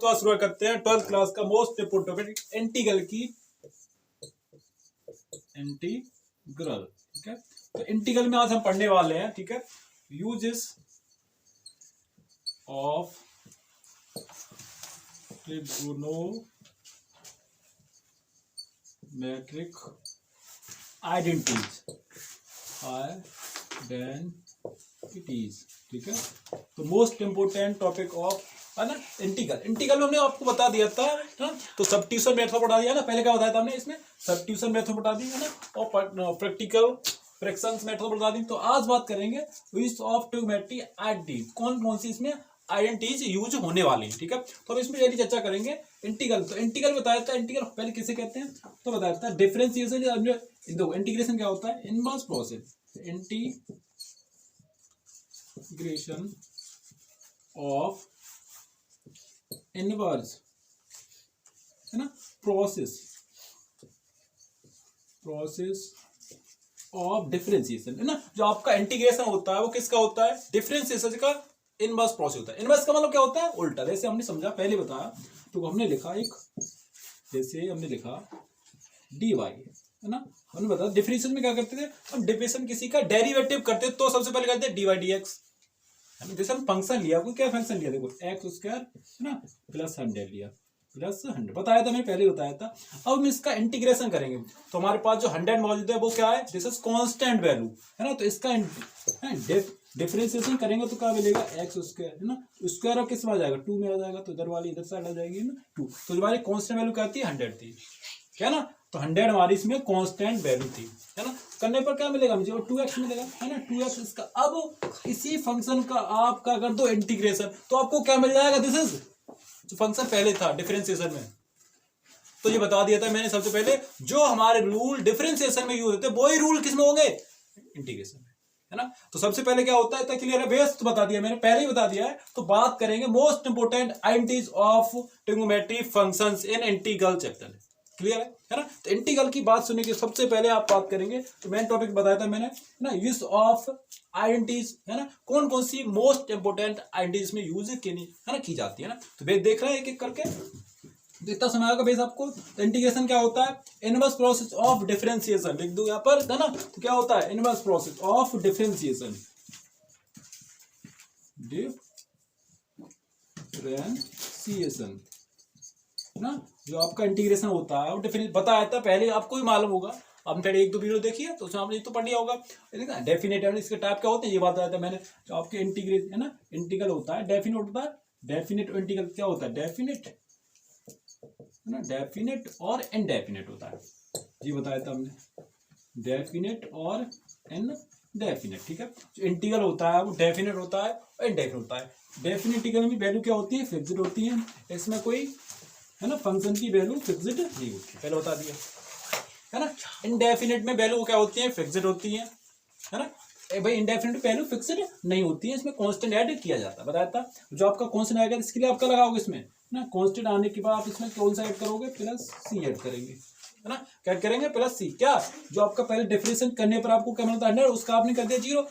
Class शुरू करते हैं 12th क्लास का मोस्ट इंपोर्टेंट टॉपिक इंटीग्रल की इंटीग्रल। ठीक है, तो इंटीग्रल में आज हम पढ़ने वाले हैं। ठीक है, यूजेस ऑफ ट्रिग्नोमेट्रिक आइडेंटिटीज। ठीक है, तो मोस्ट इंपोर्टेंट टॉपिक ऑफ है ना इंटीग्रल। इंटीग्रल में हमने आपको बता दिया था ना, तो सब्स्टिट्यूशन मेथड पढ़ा दिया ना। पहले क्या बताया था हमने, इसमें सब्स्टिट्यूशन मेथड बता दी है ना, और प्रैक्टिकल फ्रैक्शंस मेथड बता दी। तो आज बात करेंगे यूज ऑफ ट्रिग्नोमेट्रिक आइडेंटिटीज, कौन कौन सी इसमें आइडेंटिटीज यूज होने वाली है। ठीक है, तो हम इसमें यदि चर्चा करेंगे इंटीग्रल। तो इंटीग्रल बताया था, इंटीग्रल पहले किसे कहते हैं तो बताया था डिफरेंशिएशन। देखो इंटीग्रेशन क्या होता है, inverse process, integration of inverse है ना प्रोसेस ऑफ डिफरेंशिएशन है ना। जो आपका इंटीग्रेशन होता है वो किसका होता है, डिफरेंशिएशन का इनवर्स प्रोसेस होता है। इनवर्स का मतलब क्या होता है, उल्टा। जैसे हमने समझा पहले बताया, तो हमने लिखा एक, जैसे हमने लिखा dy है ना, हमने बताया डिफरेंशिएशन में क्या करते थे हम, डिफरेंशिएशन किसी का डेरिवेटिव करते तो सबसे पहले करते dy dx। जैसे हम फंक्शन लिया, कोई क्या फंक्शन लिया, देखो एक्स स्क्वायर है ना प्लस 100 लिया, प्लस 100 बताया था, मैंने पहले बताया था। अब हम इसका इंटीग्रेशन करेंगे तो हमारे पास जो 100 मौजूद है वो क्या है, दिस इज कांस्टेंट वैल्यू है ना। तो इसका डिफरेंशिएशन करेंगे तो क्या मिलेगा, एक्स स्क्वायर है ना, स्क्वायर किस में आ जाएगा, 2 में आ जाएगा, तो इधर वाली इधर साइड आ जाएगी ना 2। तो हमारी कांस्टेंट वैल्यू क्या थी, 100 थी, क्या ना। तो 100 हमारी इसमें कांस्टेंट वैल्यू थी है ना। करने पर क्या मिलेगा मुझे, 2x मिलेगा है ना, 2x इसका। अब इसी फंक्शन का आपका अगर दो इंटीग्रेशन तो आपको क्या मिल जाएगा, दिस इज जो फंक्शन पहले था डिफरेंशिएशन में। तो ये बता दिया था मैंने सबसे पहले, जो हमारे रूल डिफरेंशिएशन में यूज होते हैं वही रूल किसमें होंगे, इंटीग्रेशन में है ना। तो सबसे पहले क्या होता है, इतना क्लियर है, बेस तो बता दिया मैंने, पहले ही बता दिया है। तो बात करेंगे most important identities of trigonometric functions in integral chapter. Clear है ना। तो इंटीग्रल की बात सुनने के सबसे पहले आप बात करेंगे, तो मेन टॉपिक बताया था मैंने ना, यूज ऑफ आइडेंटिटीज है ना, कौन कौन सी मोस्ट इंपोर्टेंट आइडेंटिटीज में यूज है ना की जाती है ना। तो बेस देख रहे हैं एक एक करके, तो इतना समय आएगा बेस आपको। तो इंटीग्रेशन क्या होता है, इनवर्स प्रोसेस ऑफ डिफरेंशिएशन, लिख दो यहाँ पर है ना। तो क्या होता है, inverse process of differentiation, differentiation ना। जो आपका इंटीग्रेशन होता है वो डिफरेंस बताया था पहले, आपको भी मालूम होगा, आपने पहले एक दो वीडियो देखी है तो उसमें आपने तो पढ़ लिया होगा। डेफिनेट इसके टाइप क्या होते हैं ये बात बताया था मैंने। जो आपके इंटीग्रेशन है ना, इंटीग्रल होता है, डेफिनेट होता है, डेफिनेट इंटीग्रल क्या होता है, डेफिनेट है ना, डेफिनेट और इनडेफिनेट होता है, ये बताया था हमने, डेफिनेट और इनडेफिनेट। ठीक है, जो इंटीग्रल होता है वो डेफिनेट होता है और इनडेफिनेट होता है। डेफिनेट इंटीग्रल में वैल्यू क्या होती है, फिक्स्ड होती है, इसमें कोई है ना फंक्शन की वैल्यू फिक्स्ड नहीं होती, पहले बता दिया है ना। इनडेफिनेट में वैल्यू क्या होती है, फिक्स्ड होती है ना। भाई इंडेफिनेट वैल्यू फिक्स्ड नहीं होती है, इसमें कांस्टेंट ऐड किया जाता है, बताया था। जो आपका कांस्टेंट आएगा इसके लिए आपका लगाओगे इसमें ना, कांस्टेंट आने के बाद आप इसमें कौन सा ऐड करोगे, प्लस सी ऐड करेंगे है ना। क्या करेंगे, प्लस सी। क्या जो आपका पहले डिफरेंशिएशन करने पर आपको क्या मिलता है 100, उसका आपने कर दिया 0।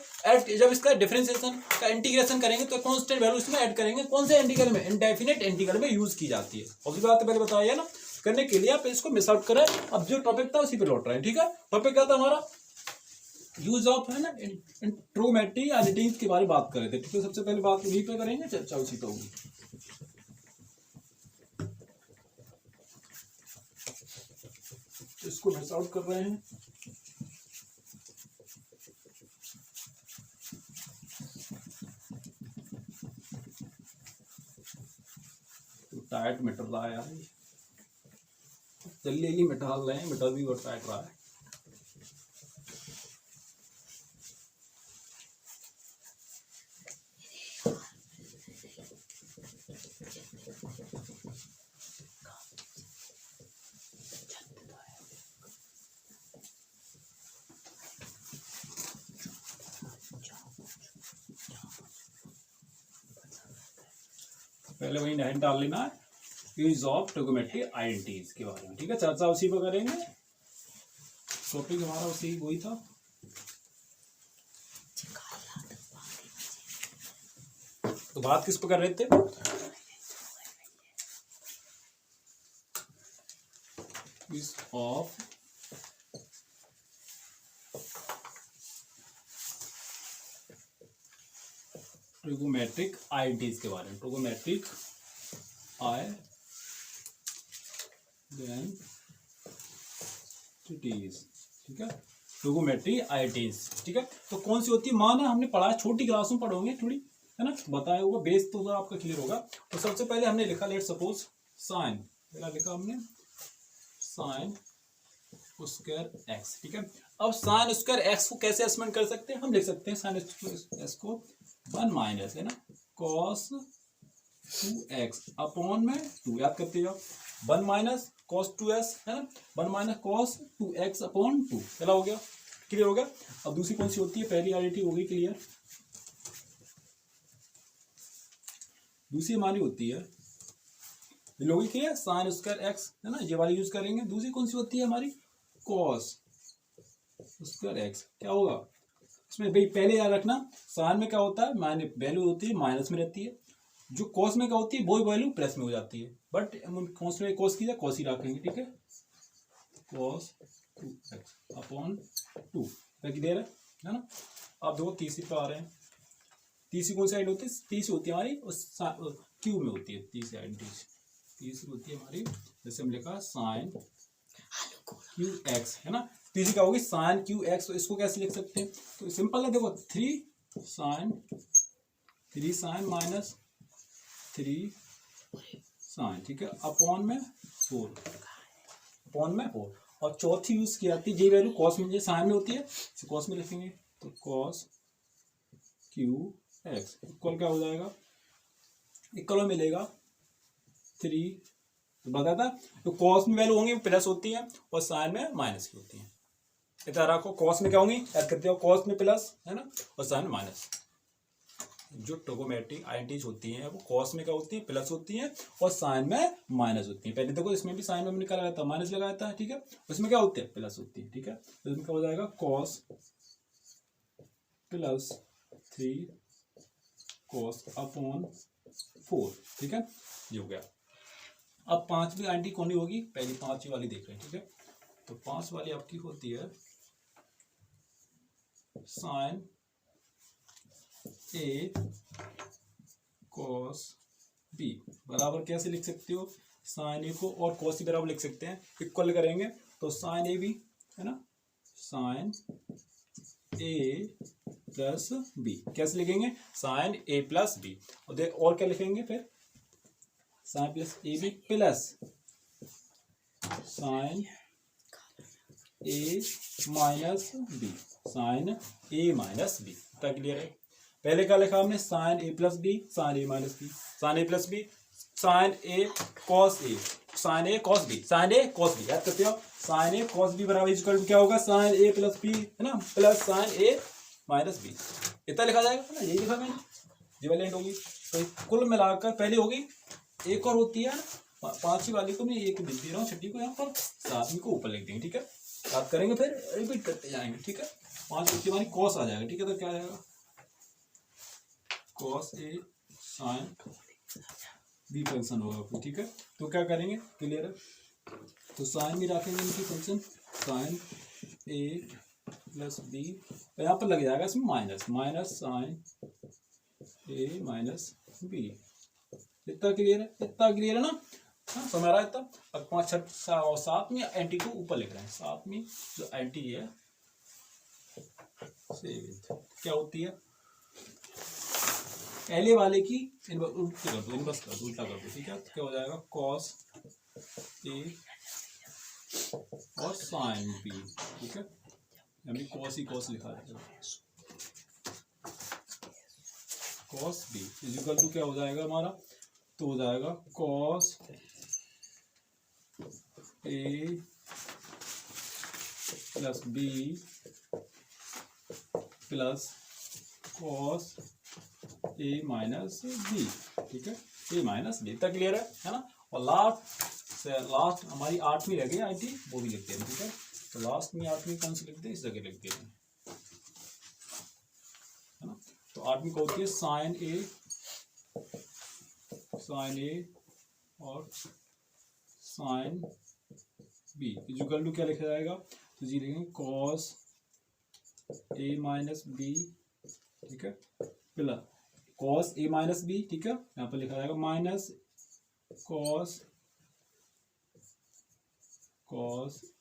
जब इसका डिफरेंशिएशन का इंटीग्रेशन करेंगे तो कांस्टेंट वैल्यू इसमें ऐड करेंगे, कौन से इंटीग्रल में, इनडेफिनेट इंटीग्रल में यूज की जाती है। और बात पहले बताया ना, करने के लिए आप इसको मिस आउट करें। अब जो टॉपिक था उसी पे लौट रहे हैं। ठीक है, टॉपिक क्या था हमारा, यूज ऑफ है ना ट्रिग्नोमेट्रिक आइडेंटिटीज के बारे में बात कर रहे थे। ठीक है, सबसे पहले बात वहीं पे करेंगे, चर्चा उसी पे होगी। इसको मिस आउट कर रहे हैं। तो टाइट मिट रहा है यार, जल्दी मिटा रहे हैं, मिटा भी और टाइट रहा है। पहले वही नहीं डाल लेना है, यूज ऑफ ट्रिग्नोमेट्रिक आइडेंटिटीज के बारे में। ठीक है, चर्चा उसी पर करेंगे, टॉपिक हमारा उसी वही था। तो बात किस पर कर रहे थे, इज ऑफ ट्रिगोमेट्रिक आइडेंटिटीज के बारे में, ट्रिगोमेट्रिक आइडेंटिटीज, ठीक है, ट्रिगोमेट्रिक आइडेंटिटीज, ठीक है। तो कौन सी होती है, मान हमने पढ़ा छोटी क्लास में पढ़ोगे थोड़ी, है ना, बताया होगा, बेस तो आपका क्लियर होगा। तो सबसे पहले हमने लिखा लेट सपोज साइन, पहला लिखा हमने साइन स्क्वायर एक्स, ठीक है। अब साइन स्क्वायर एक्स को कैसे एस्टिमेट कर सकते हैं, हम लिख सकते हैं साइन स्क्वायर एक्स को 1 माइनस, है ना, कॉस 2x अपॉन में 2, याद करते जाओ, 1 माइनस कॉस 2s, है ना, 1 माइनस कॉस 2x अपॉन 2, चला हो गया, क्लियर हो गया। अब दूसरी कौन सी होती है, पहली आइडेंटिटी हो गई क्लियर, दूसरी हमारी होती है लोगी क्लियर, साइन स्क्वायर एक्स, है ना, ये वाली यूज करेंगे। दूसरी कौन सी होती है हमारी, कॉस स्क्वायर एक्स, क्या होगा इसमें भाई, पहले याद रखना साइन में क्या होता है, माइनस वैल्यू होती है माइनस में रहती है, जो कॉस में क्या होती है वही वैल्यू प्लस में हो जाती है, बट हम कॉस में कॉस की जगह कॉस ही रखेंगे, ठीक है, कॉस 2x अपॉन 2, क्लियर है ना। अब देखो तीसरी पे आ रहे हैं, तीसरी कौन सी साइड होती है, तीसरी होती है हमारी क्यू में होती है, तीसरी आइडेंटिटी, तीसरी होती है हमारी, जैसे हम लिखा साइन क्यू एक्स, है ना, तीसरी क्या होगी साइन क्यू एक्स, तो इसको कैसे लिख सकते हैं, तो सिंपल है, देखो 3 साइन माइनस 3 साइन, ठीक है, अपॉन में 4, अपॉन में 4, और चौथी यूज की जाती है जी वैल्यू कॉस में, साइन में होती है, कॉस में लिखेंगे, तो कॉस क्यू एक्स इक्वल क्या हो जाएगा, इक्वल में मिलेगा 3, तो बताता, तो कॉस में वैल्यू होंगी प्लस होती है और साइन में माइनस की होती है, इतना रखो, कॉस में क्या होंगी याद करते हो, कॉस में प्लस, है ना, और साइन में माइनस। जो ट्रिगोमेट्रिक आइडेंटिटीज होती हैं वो कॉस में क्या होती है प्लस होती हैं और साइन में माइनस होती है। पहले देखो इसमें भी साइन में हमने क्या लगाया था, माइनस लगाया था, ठीक है, उसमें क्या होती है प्लस होती है, ठीक है, तो इसमें क्या हो जाएगा कॉस प्लस 3 कॉस अपॉन 4, ठीक है, ये हो गया। अब पांचवी आइडेंटिटी कौन सी होगी, पहली पांचवी वाली देख रहे हैं, ठीक है, तो 5 वाली आपकी होती है साइन ए कॉस बी, बराबर कैसे लिख सकते हो, साइन ए को और कॉस सी बराबर लिख सकते हैं, इक्वल करेंगे तो साइन ए बी, है ना, साइन ए प्लस बी, कैसे लिखेंगे साइन ए प्लस बी, और क्या लिखेंगे फिर sine plus A B plus sine A minus B, sine A minus B, तक क्लियर है। पहले क्या लिखा हमने sine A plus B, sine A minus B, sine A plus B, sine A cos A, sine A cos B, sine A cos B, याद करते हो, sine A cos B बराबर इक्वल क्या होगा साइन ए प्लस बी, है ना, plus sine A minus B, इतना लिखा जाएगा ना, यही लिखा मैंने, डिवेलेंट होगी। तो कुल मिलाकर पहले होगी, एक और होती है पांचवी वाली को मैं एक लिख दे रहा हूँ, छठी को यहाँ पर, सातवीं को ऊपर लिख देंगे, ठीक है, याद करेंगे फिर रिपीट करते जाएंगे, ठीक है। 5 बच्चे हमारी कॉस आ जाएगा, ठीक है, तो क्या आ जाएगा cos A sine B function होगा, ठीक है। तो क्या करेंगे क्लियर है, तो साइन भी रखेंगे इनकी function sine A plus B, तो यहाँ पर लग जाएगा इसमें minus, minus sign A minus B, इतना क्लियर है, इतना क्लियर है ना, हाँ समझ रहा है इतना। अब 5 6 और 7वीं एंटी को ऊपर लिख रहे हैं, 7वीं जो एंटी है क्या होती है, पहले वाले की उल्टा कर दो, इनवर्स कर दो, उल्टा कर दो, ठीक है, तो क्या हो जाएगा कॉस ए और साइन बी, ठीक है, हमने कॉस ही कॉस लिखा है, कॉस बी इक्वल टू क्या हो जाएगा हमारा, तो हो जाएगा cos A plus B plus cos A minus B, ठीक है, ए माइनस बी, तक क्लियर है ना। और लास्ट हमारी 8वीं रह गई आईटी, वो भी लिखते हैं, ठीक है, तो लास्ट में 8वीं कौन सी लिखते हैं, इस जगह लिखते हैं, है ना। तो 8वीं को होती है साइन ए और साइन बी इक्वल टू क्या लिखा जाएगा, तो जी लिखेंगे कॉस ए माइनस बी, ठीक है, plus cos A minus B, ठीक है, यहाँ पर लिखा जाएगा minus cos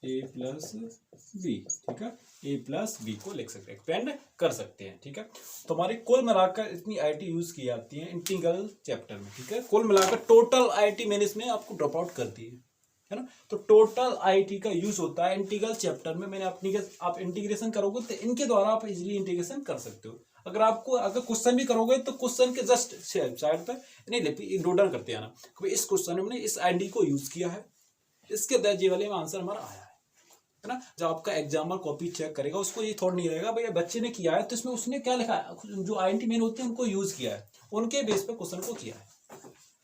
A plus B, ठीक है, ए प्लस बी को लिख सकते हैं, एक्सपेंड कर सकते हैं, ठीक है। तो हमारी कुल मिलाकर इतनी आईटी यूज की जाती है इंटीग्रल चैप्टर में, ठीक है। कुल मिलाकर टोटल आईटी मैंने इसमें आपको ड्रॉप आउट कर दी है ना। तो टोटल आईटी का यूज होता है इंटीग्रल चैप्टर में। मैंने अपनी आप इंटीग्रेशन करोगे तो इनके द्वारा आप इजीली इंटीग्रेशन कर सकते हो। अगर क्वेश्चन भी करोगे तो क्वेश्चन के जस्ट साइड पर नहीं नोट डाउन करते आना, इस क्वेश्चन में हमने इस आईडी को यूज किया है, इसके तहत ये वाले में आंसर हमारा आया है ना। जब आपका एग्जामर कॉपी चेक करेगा उसको ये थोड़ा नहीं रहेगा भैया बच्चे ने किया है तो इसमें उसने क्या लिखा है, जो आईएनटी मेन होते हैं उनको यूज किया है, उनके बेस पे क्वेश्चन को किया है।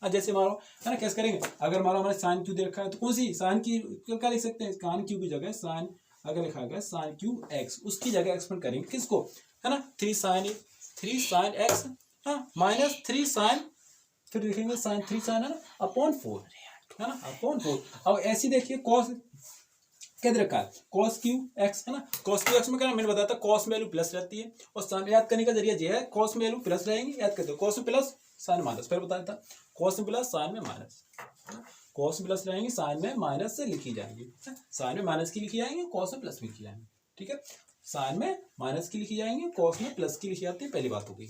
जैसे मारो है ना, कैसे करेंगे, अगर मारो हमारे साइन क्यू दे रखा है तो कौन सी साइन की क्या लिख सकते हैं, साइन क्यू की जगह साइन, अगर लिखा गया साइन क्यू एक्स, उसकी जगह एक्सपेंड करेंगे किसको, है ना, 3 साइन एक्स, हाँ माइनस 3 साइन, फिर लिखेंगे साइन 3 साइन है ना अपॉन 4, है ना अपॉन 4। अब ऐसी देखिए कॉस क्या दे रखा है, कॉस क्यू एक्स, है ना, कॉस क्यू एक्स में क्या मैंने बताया था कॉस में वैल्यू प्लस रहती है, और साइन याद करने का जरिया ये है, कॉस में वैल्यू प्लस रहेंगी, याद करते हो कॉस में प्लस साइन माइनस, फिर बताया था कॉस में प्लस साइन में माइनस, कॉस में प्लस रहेंगी साइन में माइनस से लिखी जाएंगी, साइन में माइनस की लिखी जाएंगी, कॉस में प्लस में लिखी जाएंगी, ठीक है, साइन में माइनस की लिखी जाएंगी, कॉस में प्लस की लिखी जाती है, पहली बात हो गई,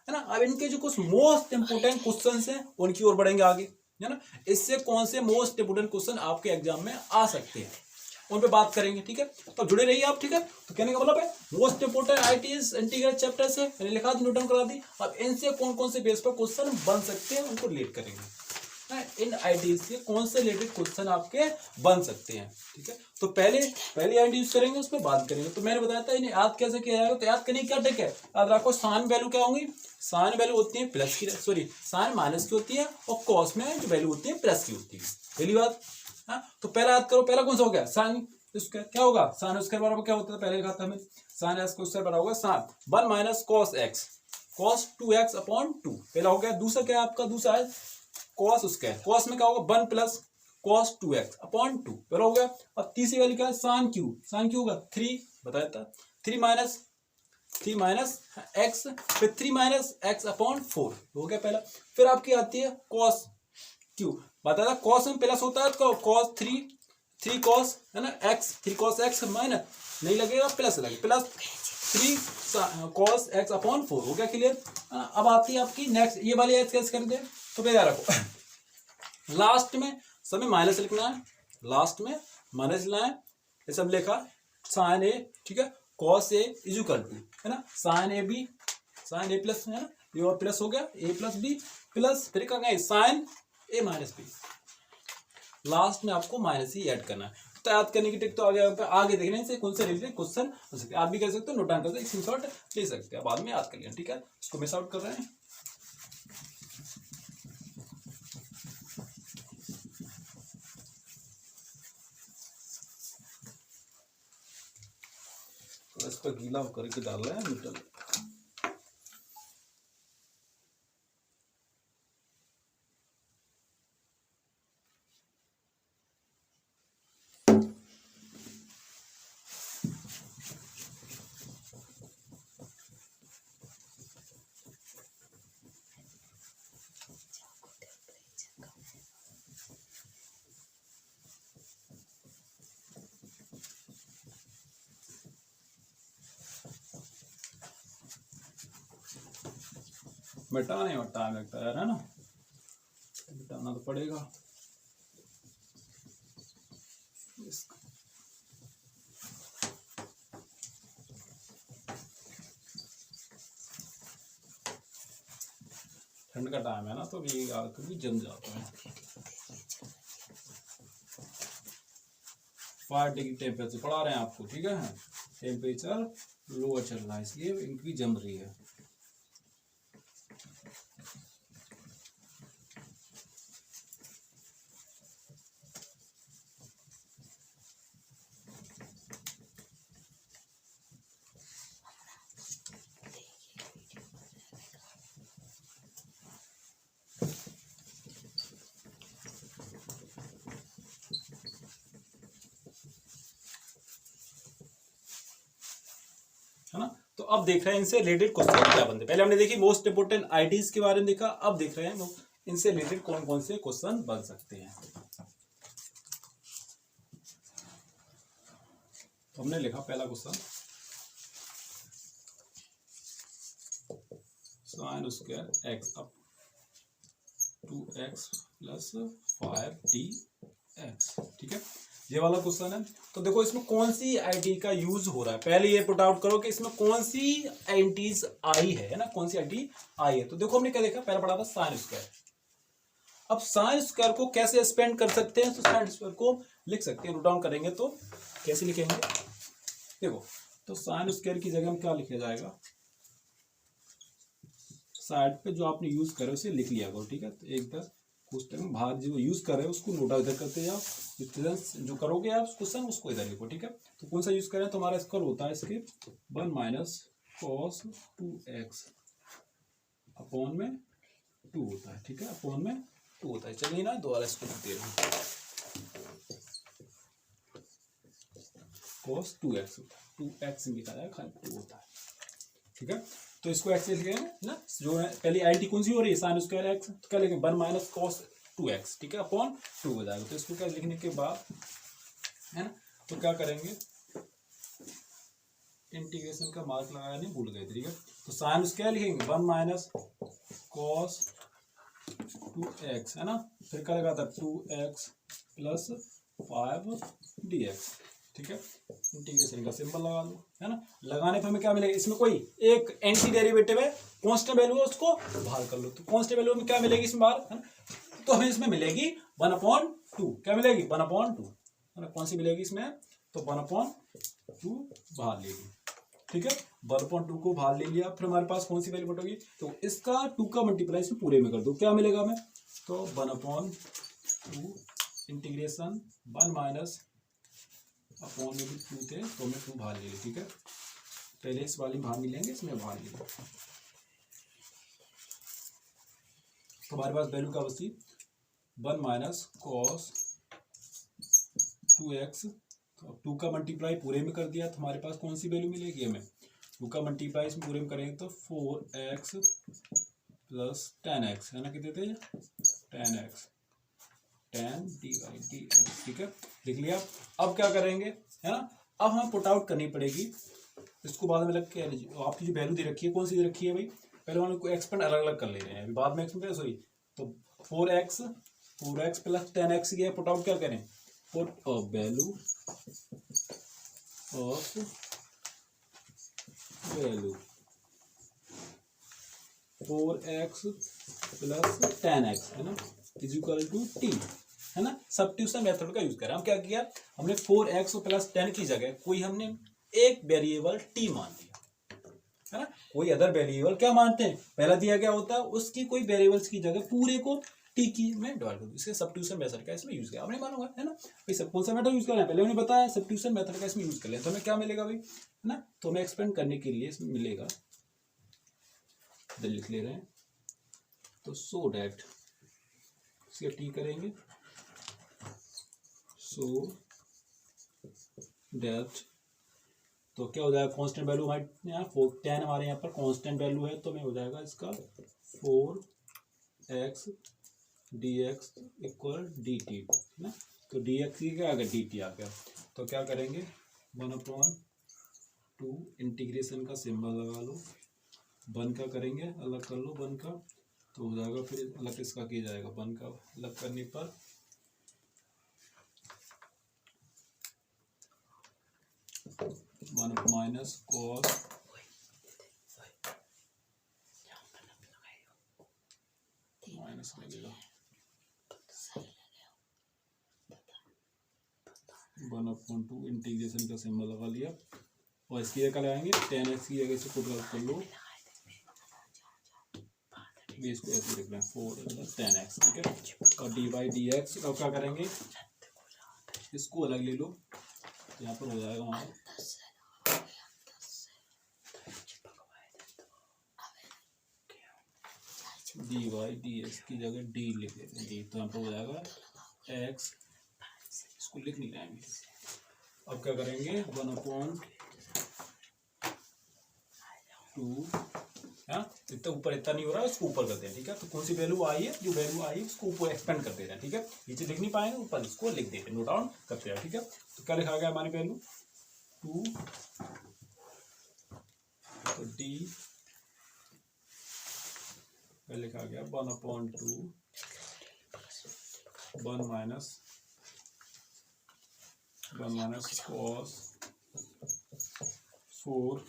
है ना। अब इनके जो कुछ मोस्ट इंपोर्टेंट क्वेश्चन हैं उनकी ओर बढ़ेंगे आगे, है ना। इससे कौन से मोस्ट इंपोर्टेंट क्वेश्चन आपके एग्जाम में आ सकते हैं उन पे बात करेंगे, ठीक है। तो जुड़े रहिए आप, ठीक है। तो कहने का मतलब है most important ITs integral chapter से मैंने लिखा दी, नोट डाउन करा दी। अब इनसे कौन कौन से बेस पर क्वेश्चन बन सकते हैं उनको रिलेट करेंगे, इन आईटीज से कौन से रिलेटेड क्वेश्चन आपके बन सकते हैं, ठीक है। तो पहले आईटी यूज करेंगे, उस पर बात करेंगे। तो मैंने बताया था इन्हें याद कैसे किया जाएगा, तो याद करने की क्या ट्रिक है, याद रखो साइन वैल्यू क्या होंगी, साइन वैल्यू होती है प्लस की, सॉरी साइन माइनस की होती है, और कॉस में जो वैल्यू होती है प्लस की होती है, पहली बात। हाँ तो पहला याद करो, पहला कौन सा हो गया साइन स्क्वायर, क्या होगा साइन स्क्वायर बराबर क्या होता है, पहले लिखा था हमें साइन एक्स स्क्वायर बराबर होगा sine 1 minus cos X, cos 2x upon 2, पहला हो गया। दूसरा क्या है आपका, दूसरा है कॉस स्क्वायर, कॉस में क्या होगा 1 प्लस कॉस 2x अपॉन 2, पहला हो गया। और तीसरी वाली क्या है साइन क्यू होगा 3, बताया था 3 माइनस एक्स, फिर 3 माइनस एक्स अपॉन 4 हो गया पहला। फिर आपकी आती है कॉस क्यू, बताया था कॉस में प्लस होता है तो कॉस 3 कॉस है ना एक्स, 3 कॉस एक्स माइनस नहीं लगेगा प्लस लगेगा, प्लस 3 कॉस एक्स अपॉन 4 हो गया, क्लियर। अब आती है आपकी नेक्स्ट ये वाली एक्स कैसे कर दे, तो पहले रखो लास्ट में समय माइनस लिखना है, लास्ट में माइनस लिखना है, ये सब लिखा साइन ए, ठीक है, cos A is equal to, है ना, sine A B, sine A plus, है ना, ये और प्लस हो गया ए प्लस बी प्लस, फिर क्या कहें sign A minus B, last में आपको माइनस ही ऐड करना है। तो याद करने की ट्रिक तो आगे देखने से कौन से रिलेटेड क्वेश्चन हो सकते हैं, आप भी कर सकते हो, नोट डाउन कर सकते हो, स्क्रीनशॉट ले सकते हैं, बाद में याद कर लिया, ठीक है। इसको मिस आउट कर रहे हैं, तो इस पर गीला करके डाल रहे हैं मीटर। मिटाने में टाइम लगता है यार, है ना, मिटाना तो पड़ेगा। ठंड का टाइम है ना, तो ये आकर भी जम जाता है। 5 डिग्री टेम्परेचर पढ़ा रहे हैं आपको, ठीक है, टेम्परेचर लोअर चल रहा है इसलिए इनकी जम रही है। अब देख रहे हैं इनसे रिलेटेड क्वेश्चन क्या बनते हैं। पहले हमने देखी मोस्ट इंपोर्टेंट आईडीज के बारे में देखा, अब देख रहे हैं इनसे रिलेटेड कौन कौन से क्वेश्चन बन सकते हैं। तो हमने लिखा पहला question, sine square x up 2x plus 5dx, ठीक है, ये वाला क्वेश्चन है। तो देखो इसमें कौन सी आईडी का यूज हो रहा है, पहले ये पुट आउट करो कि इसमें कौन सी आईडीज आई है ना, कौन सी आईडी आई है। तो देखो हमने क्या देखा, पहला पढ़ा था साइन स्क्वायर। अब साइन स्क्वायर को कैसे एक्सपेंड कर सकते हैं, तो साइन स्क्वायर को लिख सकते हैं, नोट डाउन करेंगे तो कैसे लिखेंगे, देखो तो साइन स्क्वायर की जगह में क्या लिखा जाएगा, साइड पे जो आपने यूज करे उसे लिख लिया करो, ठीक है। तो एक दस क्वेश्चन में बाहर जो यूज कर रहे हो उसको नोट इधर करते जाओ, जो करोगे आप क्वेश्चन उसको इधर लिखो, ठीक है। तो कौन सा यूज करें, तो हमारा स्क्वायर होता है इसके 1 माइनस कॉस 2x अपॉन में 2 होता है, ठीक है, अपॉन में 2 होता है। चलिए ना दोबारा इसको दे रहा हूँ, कॉस 2x होता है, 2x लिखा जाएगा, खाली 2 होता है, ठीक है। तो इसको एक्स लिखेंगे ना, जो है पहली आईडी कौन सी हो रही है साइन स्क्वायर एक्स, तो क्या लिखेंगे 1 माइनस कॉस 2x, ठीक है, अपॉन 2 हो जाएगा। तो इसको क्या लिखने के बाद है ना, तो क्या करेंगे, इंटीग्रेशन का मार्क लगाया नहीं भूल गए, ठीक है। तो साइन स्क्वायर लिखेंगे 1 माइनस कॉस 2x, है ना, फिर क्या लगा था 2x प्लस 5dx, ठीक है, इंटीग्रेशन का सिंबल लगा लो, है ना। लगाने पर हमें क्या मिलेगा, इसमें कोई एक एंटी डेरिवेटिव है, कांस्टेंट वैल्यू है, उसको बाहर कर लो। तो कांस्टेंट वैल्यू में क्या मिलेगी इसमें बाहर, है ना, तो हमें इसमें मिलेगी 1/2, क्या मिलेगी 1/2, है ना, कौन सी मिलेगी इसमें, तो 1/2 बाहर लेगी, ठीक है। 1/2 को बाहर ले लिया, फिर हमारे पास कौन सी वैल्यू बटोगी, तो इसका 2 का मल्टीप्लाई इसमें पूरे में कर दो, क्या मिलेगा हमें, तो 1/2 इंटीग्रेशन 1 माइनस अपॉन में भी 2 थे तो हमें 2 बाहर ले ली, ठीक है। पहले इस वाली बाहर मिलेंगे, इसमें बाहर ले लो, तो हमारे पास वैल्यू क्या बची 1 माइनस कॉस 2x, तो 2 का मल्टीप्लाई पूरे में कर दिया, तो हमारे पास कौन सी वैल्यू मिलेगी हमें, 2 का मल्टीप्लाई इसमें पूरे में करेंगे तो 4x प्लस 10x, है ना, कितने थे 10x 10 ठीक है, लिख लिया। अब क्या करेंगे, है ना, अब हमें पुट आउट करनी पड़ेगी, इसको बाद में लग के आपकी जो वैल्यू दे रखी है कौन सी दे रखी है भाई, पहले हम को एक्सपेंड अलग अलग कर ले रहे हैं, अभी बाद में एक्सपेंड कैसे हुई, तो 4x प्लस 10x की पुट आउट क्या करें, put a value of value 4x plus 10x, है ना, इज इक्वल टू t, है ना। सब्स्टिट्यूशन मेथड का यूज करें, हम क्या किया, हमने 4x प्लस 10 की जगह कोई हमने एक वेरिएबल t मान लिया, है ना, कोई अदर वेरिएबल क्या मानते हैं, पहला दिया गया होता है उसकी कोई वेरिएबल्स की जगह पूरे को t की में डिवाइड कर दो, इसके सब्स्टिट्यूशन मेथड का इसमें यूज किया, आपने मालूम है ना भाई, सब कौन सा मेथड यूज कर रहे हैं पहले हमने बताया, सब्स्टिट्यूशन मेथड का इसमें यूज कर लें, तो हमें क्या मिलेगा भाई, है ना, तो हमें एक्सपेंड करने के लिए इसमें मिलेगा, लिख ले रहे हैं, तो सो डैट इसके टी करेंगे, सो डैट, तो क्या हो जाएगा, कांस्टेंट वैल्यू हमारे यहाँ 10 हमारे यहाँ पर कांस्टेंट वैल्यू है, तो हमें हो जाएगा इसका 4x dx इक्वल dt, है ना, तो dx की क्या आ गया dt आ गया, तो क्या करेंगे 1/2 इंटीग्रेशन का सिंबल लगा लो, 1 का करेंगे अलग कर लो 1 का, तो हो जाएगा फिर अलग इसका किया जाएगा, 1 का अलग करने पर 1 माइनस कॉस माइनस लगेगा 1/2 इंटीग्रेशन का सिंबल लगा लिया, और इसकी जगह लगाएंगे 10x की जगह से पुट कर लो, इसको ऐसे लिख रहे हैं 4 10x, ठीक है, और dy dx, अब क्या करेंगे इसको अलग ले लो, यहाँ पर हो जाएगा हमारा dy dx की जगह d लिख लेते हैं, तो यहाँ पर हो जाएगा x, इसको लिख नहीं रहेंगे। अब क्या करेंगे 1/2 2 है, इतना ऊपर इतना नहीं हो रहा है, उसको ऊपर करते हैं, ठीक है। तो कौन सी वैल्यू आई है, जो वैल्यू आई है उसको ऊपर एक्सपेंड कर देते हैं, ठीक है। नीचे लिख नहीं पाएंगे, ऊपर इसको लिख देते हैं, नोट डाउन करते हैं, ठीक है। तो क्या लिखा गया हमारी वैल्यू 2, तो डी क्या लिखा गया 1/2 1 माइनस cos 4,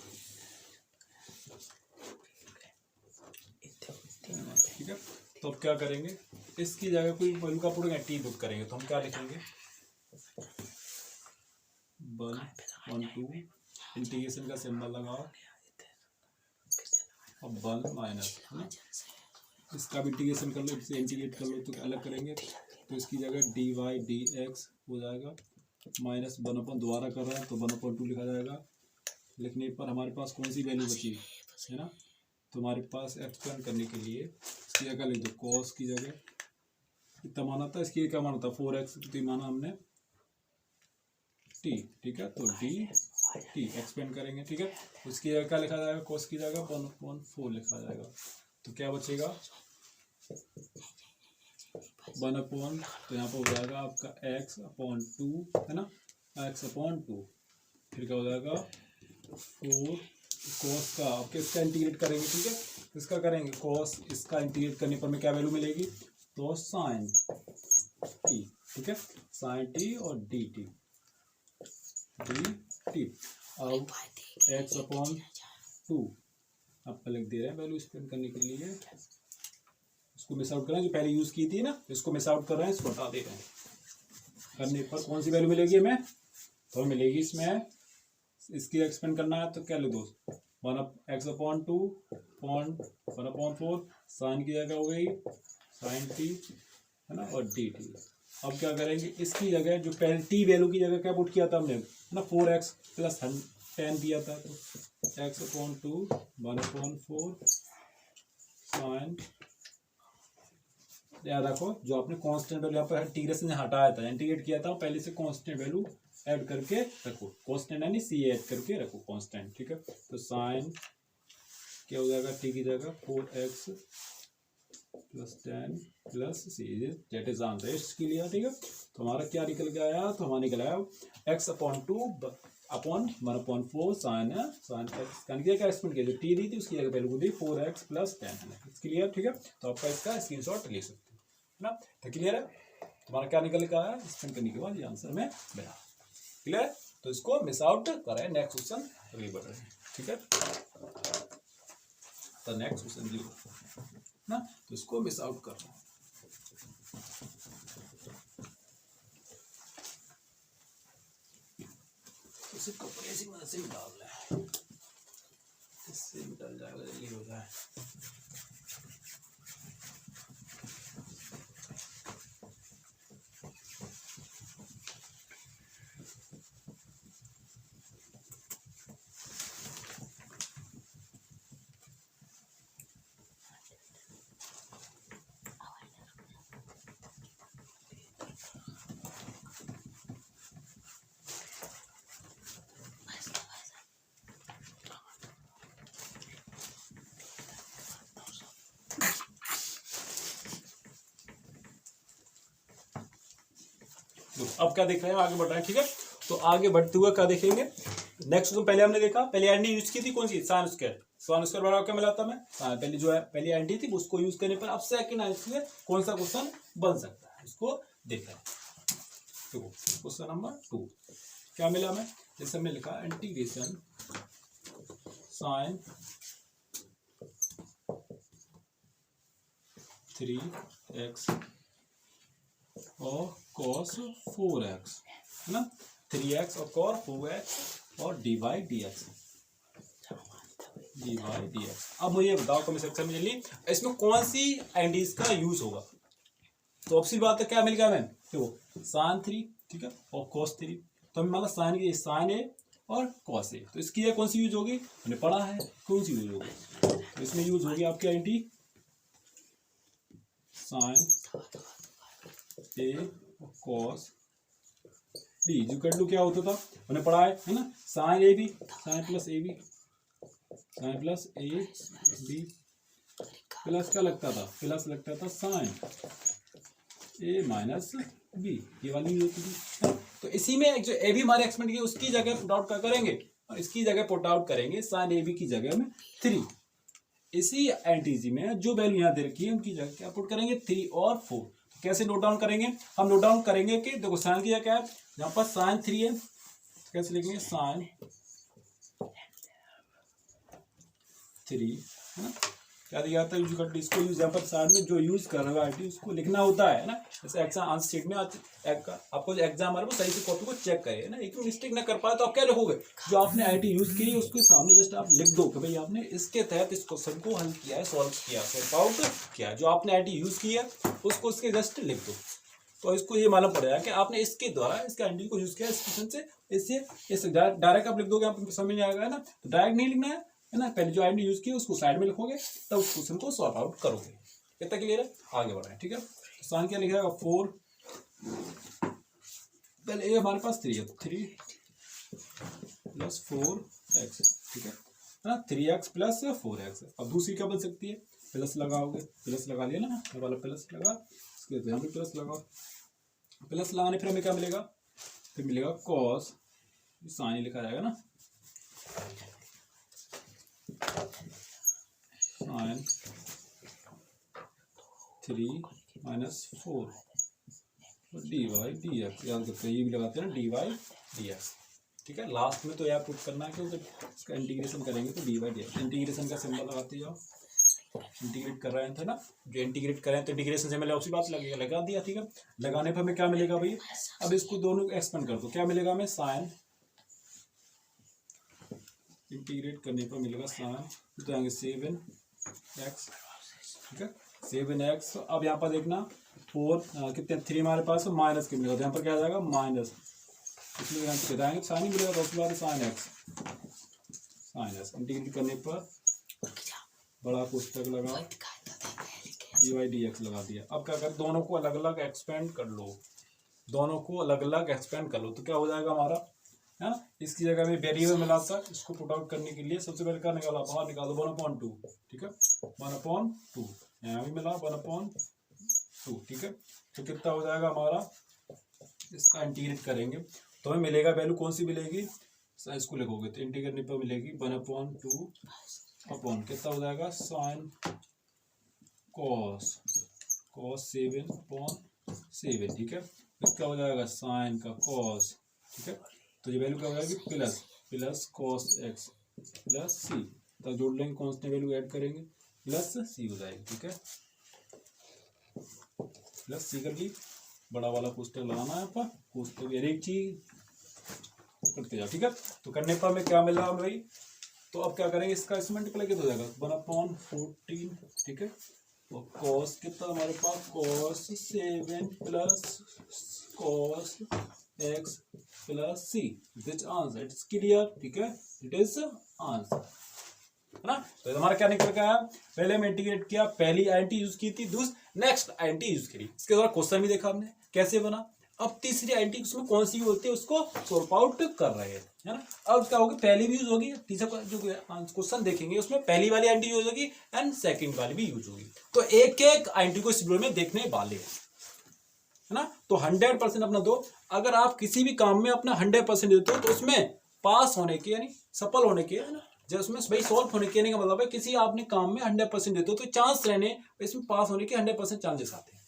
ठीक है। तो अब क्या करेंगे, इसकी जगह कोई वैल्यू का पुट टी पुट करेंगे, तो हम क्या लिखेंगे 1/2 इंटीग्रेशन का सिंबल लगाओ और 1 माइनस, है ना, इसका भी इंटीग्रेशन कर लो, इसे इंटीग्रेट कर लो तो अलग करेंगे, तो इसकी जगह dy dx हो जाएगा माइनस 1/, दोबारा कर रहा है तो 1/2 लिखा जाएगा। लिखने पर हमारे पास कौन सी वैल्यू बची है ना, तो हमारे पास एक्सपेंड करने के लिए इसकी जगह लिख दो cos की जगह कितना माना था, इसकी क्या माना था 4x, तो माना हमने t, ठीक है। तो डी टी एक्सपेंड करेंगे, ठीक है। उसकी जगह क्या लिखा जाएगा, cos की जगह 1/4 लिखा जाएगा, तो क्या बचेगा 1/, तो यहाँ पर हो जाएगा आपका x/2, है ना, x/2, फिर क्या हो जाएगा 4 cos का, अब किसका इंटीग्रेट करेंगे, ठीक है, इसका करेंगे cos, इसका इंटीग्रेट करने पर हमें क्या वैल्यू मिलेगी, तो sin t, ठीक है, sin t और dt अब x/2 आपका लिख दे रहे हैं वैल्यू स्प्लिट करने के लिए, इसको मिस आउट कर रहे हैं, जो पहले यूज की थी ना, इसको मिस आउट कर रहे हैं, इसको हटा दे रहे हैं, करने पर कौन सी वैल्यू मिलेगी हमें, तो मिलेगी इसमें, इसकी एक्सपेंड करना है तो क्या लिख दो 1x/2 1/4 साइन की जगह हो गई sin t, है ना, और dt। अब क्या करेंगे, इसकी जगह जो पहले t वैल्यू की जगह क्या पुट किया था हमने ना 4x + 10 दिया था, तो x/2 1/4 sin, याद रखो जो आपने कांस्टेंट वैल्यू यहाँ पर इंटीग्रेशन हटाया था, इंटीग्रेट किया था, पहले से कांस्टेंट वैल्यू ऐड करके रखो, कांस्टेंट यानी c ऐड करके रखो कांस्टेंट, ठीक है। तो sin क्या हो जाएगा, t की जगह 4x + 10 + c, that is answer, इसके लिए, ठीक है। तो हमारा क्या निकल के आया, तो हमारा निकल आया x/2 अपॉन 1/4 sin x, क्या एक्सपेंड किया, जो t दी थी उसकी जगह पहले को दी 4x + 10, इसके लिए, ठीक है। तो आपका इसका स्क्रीनशॉट ले सकते हैं ना, तो क्लियर है, तुम्हारा क्या निकल के आया, स्पेंड करने के बाद ये आंसर में मिला, क्लियर। तो इसको मिस आउट करें, नेक्स्ट क्वेश्चन अगली बढ़ रहे हैं, ठीक है। तो नेक्स्ट क्वेश्चन ना, तो इसको मिस आउट कर रहा हूं, इसे कपड़े से मदद से निकाल रहा है, इससे निकल जाएगा, जल्दी हो जाए। अब क्या देख रहे हैं, आगे बढ़ रहे हैं, ठीक है। तो आगे बढ़ते हुए क्या देखेंगे, नेक्स्ट तो पहले हमने देखा, पहले एंडी यूज की थी कौन सी, sin स्क्वायर बराबर क्या मिला था हमें, पहले जो है पहली एंडी थी उसको यूज करने पर अब सेकंड आंसर कौन सा क्वेश्चन बन सकता है, इसको देख रहे हैं। देखो क्वेश्चन नंबर 2 क्या मिला हमें, जैसे हमने लिखा इंटीग्रेशन sin 3x और cos 4x, है ना, 3x और cos 4x और dy dx। अब मुझे बताओ कमेंट सेक्शन में जल्दी, इसमें कौन सी एंडीज का यूज होगा, तो ऑप्शन बात है क्या मिल गया हमें, देखो sin 3, ठीक है, और cos 3, तो हमें मतलब sin a और cos a, तो इसकी कौन सी यूज होगी, हमने पढ़ा है कौन सी यूज होगी, तो इसमें यूज होगी आपकी एंटी sin a और cos b, जो कर लो क्या होता था हमने पढ़ा है ना, sin a b sin + a b sine plus A B plus क्या लगता था, प्लस लगता था साइन ए माइनस बी, ये वाली होती थी। तो इसी में जो ए बी हमारे एक्सपेंड की उसकी जगह पुट आउट क्या करेंगे, और इसकी जगह पुट आउट करेंगे साइन ए बी की जगह में 3। इसी एंटीजी में जो वैल्यू यहाँ दे रखी है उनकी जगह क्या पुट करेंगे 3 और 4। तो कैसे नोट डाउन करेंगे, हम नोट डाउन करेंगे कि देखो साइन की जगह क्या है, यहाँ पर साइन 3 है, कैसे लिखेंगे साइन 3 है ना, क्या दिया था यूज कर, इसको यूज यहाँ पर साइड में जो यूज कर रहा है उसको लिखना होता है ना। जैसे एग्जाम आंसर शीट में आपको जो एग्जाम आ रहा है वो सही से कॉपी को चेक करे ना, एक मिस्टेक ना कर पाए तो आप क्या लिखोगे, जो आपने आईटी यूज की है उसके सामने जस्ट आप लिख दो कि भाई आपने इसके तहत इस क्वेश्चन को हल किया है, सॉल्व किया, सॉल्व आउट किया, जो आपने आईटी यूज की है उसको उसके जस्ट लिख दो। तो इसको ये मालूम पड़ेगा कि आपने इसके द्वारा इसके आईटी को यूज किया इस क्वेश्चन से, इससे डायरेक्ट आप लिख दोगे, आपको समझ में आएगा ना। तो डायरेक्ट नहीं लिखना है ना, पहले जो आईडी यूज की है उसको साइड में लिखोगे तब उस क्वेश्चन को सॉल्व आउट करोगे। कितना क्लियर है, आगे बढ़ रहे हैं। ठीक है, साइन क्या लिखेगा 4, पहले ये हमारे पास 3 है, 3 प्लस 4x, ठीक है ना, 3x प्लस 4x। अब दूसरी क्या बन सकती है, प्लस लगाओगे, प्लस लगा लिया ना, ये वाला प्लस लगा, इसके यहाँ पे प्लस लगाओ, प्लस लगाने फिर हमें क्या मिलेगा, फिर मिलेगा कॉस, साइन लिखा जाएगा ना, sine 3 minus 4 D Y D X, याद करते हैं ये भी लगाते हैं डी वाई डी एक्स। ठीक है, लास्ट में तो यार पुट करना है क्योंकि इसका इंटीग्रेशन करेंगे तो D Y D X, integration का सिंबल लगाते जाओ, इंटीग्रेट कर रहे थे ना, जो इंटीग्रेट कर रहे हैं तो इंटीग्रेशन से मिले उसी बात लगेगा, लगा दिया। ठीक है, लगाने पर हमें क्या मिलेगा भाई, अब इसको दोनों एक्सपेंड कर दो, क्या मिलेगा हमें साइन, इंटीग्रेट करने पर मिलेगा साइन, तो आएंगे 7x, ठीक है 7x। अब यहाँ पर देखना 4 कितने 3 हमारे पास माइनस के मिलेगा, तो यहाँ पर क्या आ जाएगा माइनस, इसलिए यहाँ पे बताएंगे साइन ही मिलेगा, तो उसके बाद साइन एक्स, इंटीग्रेट करने पर बड़ा पुस्तक लगा डी वाई डी एक्स लगा दिया। अब क्या कर, दोनों को अलग अलग एक्सपेंड कर लो, दोनों को अलग अलग एक्सपेंड कर लो, तो क्या हो जाएगा हमारा, है ना, इसकी जगह में वेरिएबल मिला था, इसको पुट आउट करने के लिए सबसे पहले क्या निकाला, बाहर निकाल दो 1/2, ठीक है 1/2, यहाँ भी मिला 1/2, ठीक है। तो कितना हो जाएगा हमारा, इसका इंटीग्रेट करेंगे तो हमें मिलेगा वैल्यू कौन सी मिलेगी, इसको लिखोगे तो इंटीग्रेट करने पर मिलेगी 1/2 अपॉन कितना हो जाएगा साइन कॉस 7/7, ठीक है, इसका हो जाएगा साइन का कॉस, ठीक है, तो ये वैल्यू क्या हो जाएगी प्लस कॉस एक्स प्लस सी, तो जोड़ लेंगे कॉन्स्टेंट वैल्यू ऐड करेंगे प्लस सी हो जाएगी, ठीक है, प्लस सी कर ली, बड़ा वाला पुस्तक लगाना है पर पुस्तक हर एक चीज करते जाओ, ठीक है। तो करने पर हमें क्या मिला भाई, तो अब क्या करेंगे, इसका इसमें मल्टीप्लाई कितना हो जाएगा 1/14, ठीक है, तो कॉस कितना हमारे पास cos 7 plus cos x plus c, this answer, it's clear, ठीक है, इट इज आंसर, है ना। तो हमारा क्या निकल गया, पहले हम इंटीग्रेट किया, पहली आईएनटी यूज की थी, नेक्स्ट आईएनटी यूज करी, इसके द्वारा क्वेश्चन भी देखा हमने कैसे बना। अब तीसरी आईएनटी उसमें कौन सी होती है उसको सॉल्व आउट कर रहे हैं, है ना। अब क्या होगी, पहली भी यूज होगी, तीसरा जो क्वेश्चन देखेंगे उसमें पहली वाली आईएनटी यूज होगी एंड सेकंड वाली भी यूज होगी, तो एक एक आईएनटी को इस वीडियो में देखने वाले हैं, है ना। तो 100% अपना दो, अगर आप किसी भी काम में अपना 100% देते हो तो उसमें पास होने के यानी सफल होने के, है ना, जब उसमें भाई सॉल्व होने के का मतलब है किसी आपने काम में 100% देते हो तो चांस रहने इसमें पास होने के 100% चांसेस आते हैं।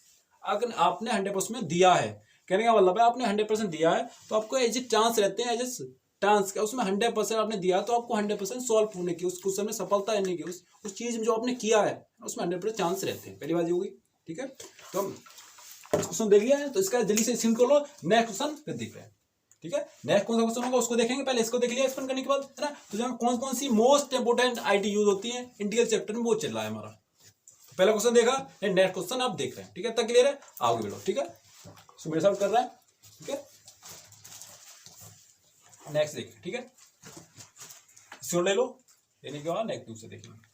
अगर आपने 100% दिया है, कहने का मतलब है आपने 100% दिया है तो आपको एज चांस रहते हैं, एज चांस का उसमें 100% आपने दिया तो आपको 100% सॉल्व होने की, उस क्वेश्चन में सफलता आने की, उस चीज में जो आपने किया है उसमें 100% चांस रहते हैं, पहली बात होगी, ठीक है। तो हम क्वेश्चन देख लिया है, तो इसका जल्दी से स्क्रीन कर लो, नेक्स्ट क्वेश्चन फिर देख रहे हैं, ठीक है। नेक्स्ट कौन सा क्वेश्चन होगा उसको देखेंगे, पहले इसको देख लिया एक्सप्लेन करने के बाद, है ना। तो जहाँ कौन कौन सी मोस्ट इंपोर्टेंट आईटी यूज होती है इंटीग्रल चैप्टर में वो चल रहा है हमारा, तो पहला क्वेश्चन देखा, नेक्स्ट क्वेश्चन आप देख रहे हैं, ठीक है, तक क्लियर है, आगे बढ़ो, ठीक है, सो मेरे साथ कर रहा है, ठीक है, नेक्स्ट देखिए, ठीक है, इसको ले लो, लेने के बाद नेक्स्ट दूसरे देखेंगे।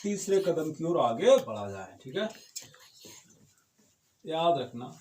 तीसरे कदम की ओर आगे बढ़ा जाए। ठीक है, याद रखना।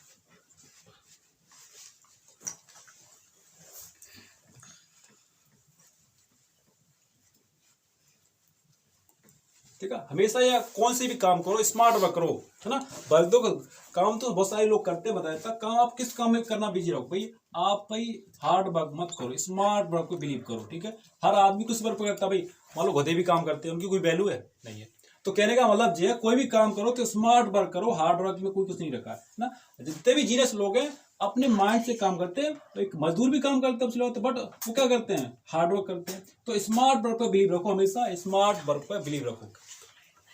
ठीक है, हमेशा या कौन सी भी काम करो स्मार्ट वर्क करो, है ना। बल्दों का काम तो बहुत सारे लोग करते हैं, बताया था काम आप किस काम में करना बिजी रहो भाई। आप भाई हार्ड वर्क मत करो, स्मार्ट वर्क को बिलीव करो। ठीक है, हर आदमी किस वर्क करता है भाई, मान लो गधे भी काम करते हैं, उनकी कोई वैल्यू है नहीं है। तो कहने का मतलब ये है, कोई भी काम करो तो स्मार्ट वर्क करो, हार्ड वर्क में कोई कुछ नहीं रखा है ना। जितने भी जीनियस लोग हैं अपने माइंड से काम करते हैं, एक मजदूर भी काम करते हैं बट वो क्या करते हैं, हार्ड वर्क करते हैं। तो स्मार्ट वर्क पर बिलीव रखो, हमेशा स्मार्ट वर्क पर बिलीव रखो,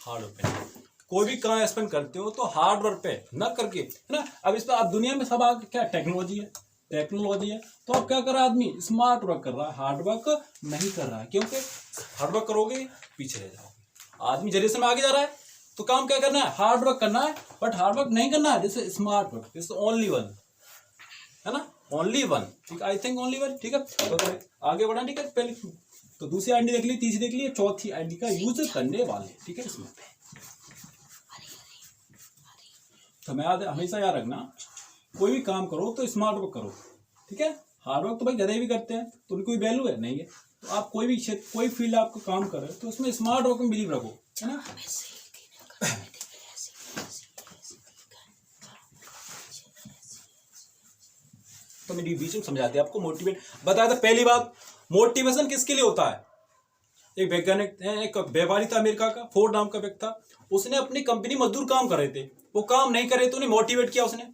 हार्ड वर्क पे। कोई भी काम स्पेंड करते हो तो हार्ड वर्क पे न करके, है ना। अब इस पर अब दुनिया में सब आगे क्या टेक्नोलॉजी है, टेक्नोलॉजी है, तो अब क्या कर रहा है आदमी, स्मार्ट वर्क कर रहा है, हार्ड वर्क नहीं कर रहा है। क्योंकि हार्ड वर्क करोगे पीछे रह जाओगे। आदमी जनरेशन में आगे जा रहा है तो काम क्या करना है, हार्ड वर्क करना है, बट हार्ड वर्क नहीं करना है, जैसे smart work, this only one, है ना, ओनली वन। ठीक, आई थिंक ओनली वन। ठीक है, तो आगे बढ़ा। ठीक है, पहले तो दूसरी आईडी देख ली, तीसरी देख ली, चौथी आईडी का यूज करने वाले। ठीक है, इसमें तो मैं हमेशा याद रखना, कोई भी काम करो तो स्मार्ट वर्क करो। ठीक है, हार्ड वर्क तो भाई गधे भी करते हैं, तो उनकी कोई वैल्यू है नहीं है। तो आप कोई भी क्षेत्र, कोई फील्ड आपको काम कर रहे हो तो उसमें स्मार्ट वर्क में बिलीव रखो, है ना। तो मेरी बीच में समझाते आपको मोटिवेट बताया था। पहली बात, मोटिवेशन किसके लिए होता है। एक वैज्ञानिक, एक व्यापारी था अमेरिका का, फोर्ड नाम का व्यक्ति था। उसने अपनी कंपनी मजदूर काम कर रहे थे, वो काम नहीं कर रहे तो उन्हें मोटिवेट किया उसने।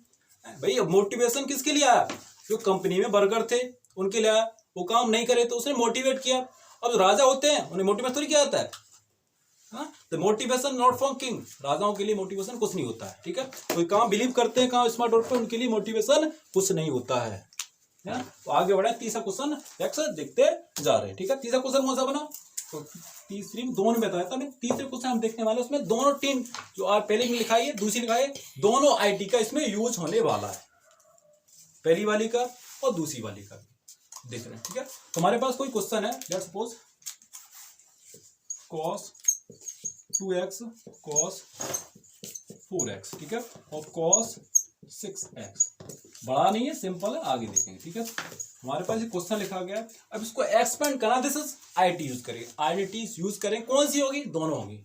भाई मोटिवेशन किसके लिए आया, जो कंपनी में वर्कर थे उनके लिए आया, वो काम नहीं करे तो उसने मोटिवेट किया। अब जो राजा होते हैं उन्हें मोटिवेशन थोड़ी क्या आता है, तो मोटिवेशन नॉट फॉर किंग, राजाओं के लिए मोटिवेशन कुछ नहीं होता है। ठीक है, कोई काम बिलीव करते हैं, काम स्मार्ट वर्क पे, उनके लिए मोटिवेशन कुछ नहीं होता है। तो आगे बढ़े, तीसरा क्वेश्चन नेक्स्ट देखते जा रहे हैं। ठीक है, तीसरा क्वेश्चन कौन सा बना, तो तीसरी दोनों में बताया था मैं। तीसरे क्वेश्चन हम देखने वाले, उसमें दोनों टीम, जो आज पहले में लिखाई है दूसरी लिखाई है, दोनों आईटी का इसमें यूज होने वाला है, पहली वाली का और दूसरी वाली का देख रहे हैं। ठीक है, तुम्हारे पास कोई क्वेश्चन है, let's suppose cos 2x cos 4x, ठीक है, और cos 6x, बड़ा नहीं है, सिंपल है, आगे देखेंगे। ठीक है, हमारे पास ये क्वेश्चन लिखा गया है, अब इसको एक्सपेंड करना, दिस इज आईटी यूज करेंगे, आईटी यूज करें, कौन सी होगी, दोनों होगी,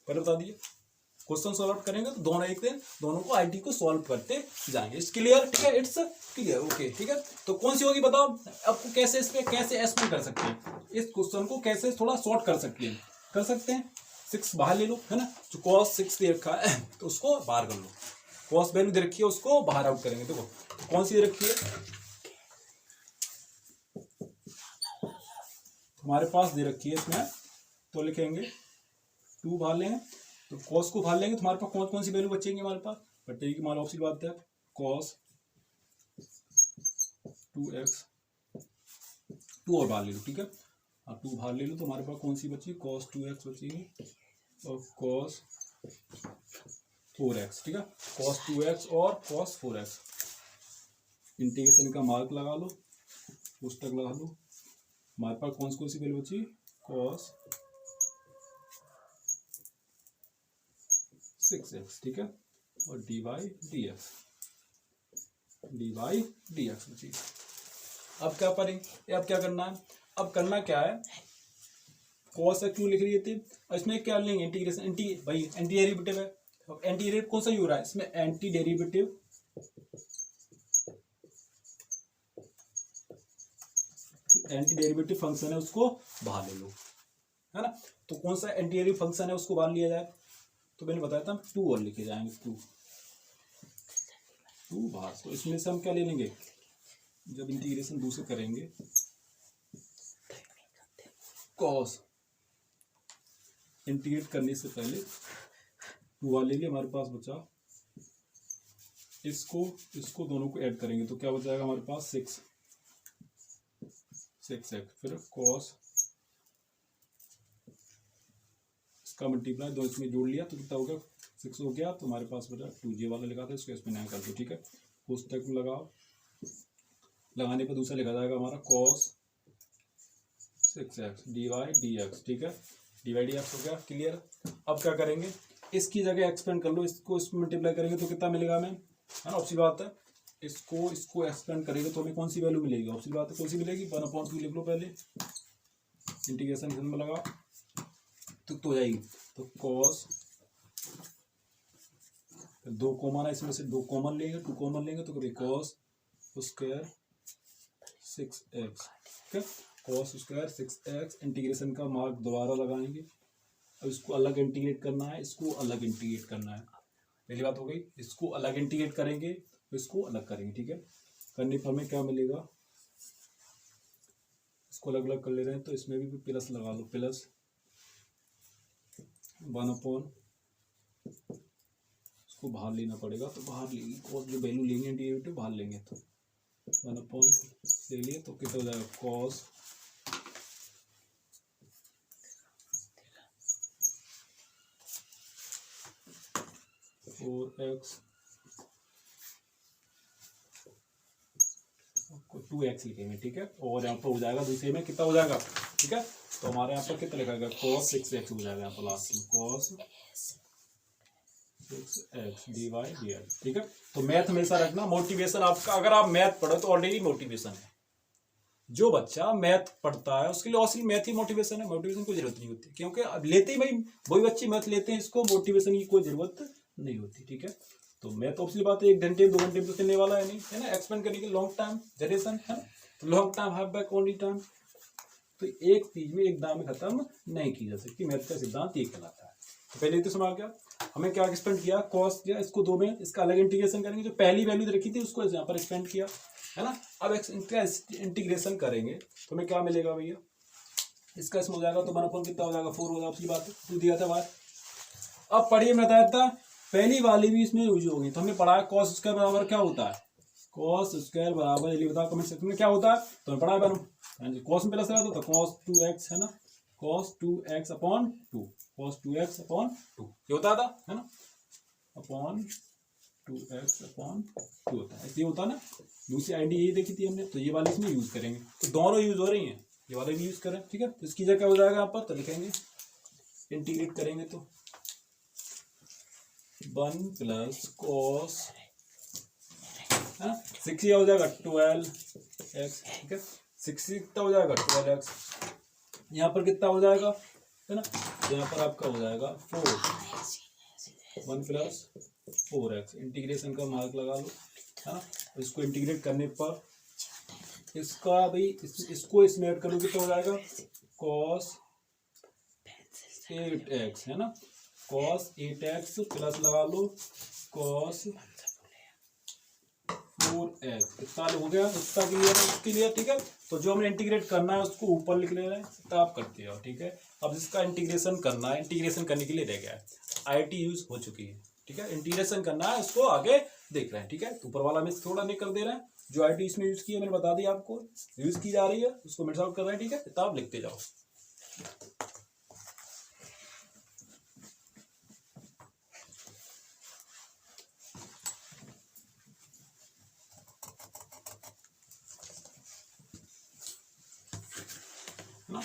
पहले बता दीजिए। क्वेश्चन सॉल्व करेंगे तो दोनों एक दिन दोनों को आईटी को सॉल्व करते जाएंगे। इट्स क्लियर, ठीक है, इट्स क्लियर, ओके। ठीक है, तो कौन सी होगी बताओ, आपको कैसे इस पे कैसे एक्सपेंड कर सकते हैं, इस क्वेश्चन को कैसे थोड़ा शॉर्ट कर सकते हैं। 6 बाहर ले लो, है ना, जो cos 6 दे रखा है तो उसको बाहर कर लो, cos वैल्यू दे रखी है उसको बाहर आउट करेंगे। देखो तो कौन सी दे रखी है, हमारे पास दे रखी है इसमें, तो लिखेंगे 2 बाहर लेंगे, तो cos को बाहर लेंगे तो हमारे पास कौन कौन सी वैल्यू बचेंगी हमारे पास, बटेगी कि हमारा ऑप्शन बात है cos 2x, 2 और बाहर ले लो, ठीक है, 2 बाहर ले लो तो हमारे पास कौन सी बची, cos 2x बचेगी और cos 4x, ठीक है, cos 2x और cos 4x, इंटीग्रेशन का मार्क लगा लो, पुस्तक लगा लो, हमारे पास कौन सी वैल्यू बची, cos 6x, ठीक है, और dy dx बची। अब क्या करेंगे, अब क्या करना है, अब करना क्या है, cos x क्यों लिख रही थी, और इसमें क्या लेंगे, इंटीग्रेशन, भाई एंटी डेरिवेटिव है, अब एंटी डेरिवेटिव कौन सा यूज हो रहा है इसमें, एंटी डेरिवेटिव फंक्शन है, उसको बाहर ले लो, है ना। तो कौन सा एंटी डेरिवेटिव फंक्शन है उसको बाहर लिया जाए, तो मैंने बताया था 2 और लिखे जाएंगे, 2 बाहर, तो इसमें से हम क्या ले लेंगे, जब इंटीग्रेशन दूसरे करेंगे cos, इंटीग्रेट करने से पहले 2 वाले ले लिया, हमारे पास बचा, इसको दोनों को ऐड करेंगे तो क्या बचाएगा हमारे पास 6x, फिर cos, इसका मल्टीप्लाई 2 इसमें जोड़ लिया तो कितना हो गया, 6 हो गया, तो हमारे पास बचा 2j वाला लिखा था, इसको इसमें नया कर दो, ठीक है, पुस्तक में लगाओ, लगाने पर दूसरा लिखा जाएगा हमारा cos 6x dy dx, ठीक है, डिवाइड एक्स हो गया, क्लियर। अब क्या करेंगे, इसकी जगह एक्सपेंड कर लो, इसको इसमें मल्टीप्लाई करेंगे तो कितना मिलेगा हमें, है ना, ऑप्शन बात है। इसको एक्सपेंड करेंगे तो हमें कौन सी वैल्यू मिलेगी, ऑप्शन बात है, कौन सी मिलेगी, 1/2 लिख लो पहले, इंटीग्रेशन में लगा तो हो जाएगी। तो कॉस, दो कॉमन है इसमें से, दो कॉमन लेंगे, 2 कॉमन लेंगे तो कभी कॉस स्क्वायर 6x, ठीक है, कॉस स्क्वायर 6x। इंटीग्रेशन का मार्क दोबारा लगाएंगे। अब इसको अलग इंटीग्रेट करना है, इसको अलग इंटीग्रेट करना है। पहली बात हो गई, इसको अलग इंटीग्रेट करेंगे, इसको अलग करेंगे, ठीक है। करने पर हमें क्या मिलेगा, इसको अलग अलग कर ले रहे हैं तो इसमें भी प्लस लगा लो, प्लस 1/, इसको बाहर लेना पड़ेगा तो बाहर लेंगे, कॉस जो वैल्यू लेंगे डेरिवेटिव बाहर लेंगे तो 1/, ले लिए तो कितना हो जाएगा, कॉस 4x 2x लिखेंगे, ठीक है। और यहाँ पर हो जाएगा दूसरे में कितना हो जाएगा, ठीक है। तो हमारे यहाँ पर कितना लिखा गया, cos 6x हो जाएगा यहाँ पर लास्ट में, cos 6x dy/dx, ठीक है। तो मैथ हमेशा रखना, मोटिवेशन आपका, अगर आप मैथ पढ़ो तो ऑलरेडी मोटिवेशन है। जो बच्चा मैथ पढ़ता है उसके लिए ऑसिल मैथ ही मोटिवेशन है, मोटिवेशन की जरूरत नहीं होती, क्योंकि अब लेते ही भाई वही बच्चे मैथ लेते हैं, इसको मोटिवेशन की कोई जरूरत नहीं होती, ठीक है। तो मैथ ऑब्वियसली बात है 1 घंटे 2 घंटे में तो चलने वाला है नहीं, है ना, एक्सपेंड करने के लॉन्ग टाइम जनरेशन है ना, तो long time have back only time. तो एक चीज में एक दाम में खत्म नहीं की जा सकती, मैथ का सिद्धांत ये कहलाता है। तो पहले तो समझ गया हमें क्या एक्सपेंड किया, कॉस दिया, इसको 2 में, इसका अलग इंटीग्रेशन करेंगे, जो पहली वैल्यू रखी थी उसको यहाँ पर एक्सपेंड किया, है ना। अब इनका इंटीग्रेशन करेंगे तो हमें क्या मिलेगा भैया, इसका इसमें हो जाएगा तो 1/, कितना हो जाएगा 4 होगा, आपकी बात है, 2 दिया था बाहर। अब पढ़िए, मैं बताया था पहली वाली भी इसमें यूज होगी, तो हमने पढ़ा है कॉस स्क्वायर बराबर क्या होता है, कॉस स्क्वायर बराबर, ये बताओ कमेंट सेक्शन में क्या होता है, तो पढ़ा है कॉस में प्लस लगा तो कॉस 2x, है ना, cos 2x/2, cos 2x/2 ये होता था, है ना, अपॉन 2x/2 होता है, ऐसे होता है ना। दूसरी आईडी यही देखी थी हमने, तो ये वाली इसमें यूज करेंगे, तो दोनों यूज हो रही हैं, ये वाले भी यूज करें, ठीक है। तो इसकी जगह क्या हो जाएगा यहाँ पर, तो लिखेंगे इंटीग्रेट करेंगे तो 1 + cos, है ना, 6 ये हो जाएगा 12x, ठीक है, 6 कितना हो जाएगा 12x, यहाँ पर कितना हो जाएगा, है ना, यहाँ पर आपका हो जाएगा 4, 1 + 4x, इंटीग्रेशन का मार्क लगा लो, है ना। इसको इंटीग्रेट करने पर इसका भाई इसको इसमें ऐड करोगे तो हो जाएगा cos 8x, है ना, cos 8x प्लस लगा लो cos 4x, इतना हो गया, इतना क्लियर है उसके लिए, ठीक है। तो जो हमें इंटीग्रेट करना है उसको ऊपर लिख ले रहे हैं, इतना आप करते हो, ठीक है। अब जिसका इंटीग्रेशन करना है, इंटीग्रेशन करने के लिए रह गया है, IT यूज हो चुकी है, ठीक है, इंटीग्रेशन करना है उसको आगे देख रहे हैं, ठीक है। तो ऊपर वाला में थोड़ा नहीं कर दे रहे हैं, जो IT इसमें यूज की है मैंने बता दिया आपको, यूज की जा रही है उसको मिट आउट कर रहे हैं, ठीक है, इतना आप लिखते जाओ।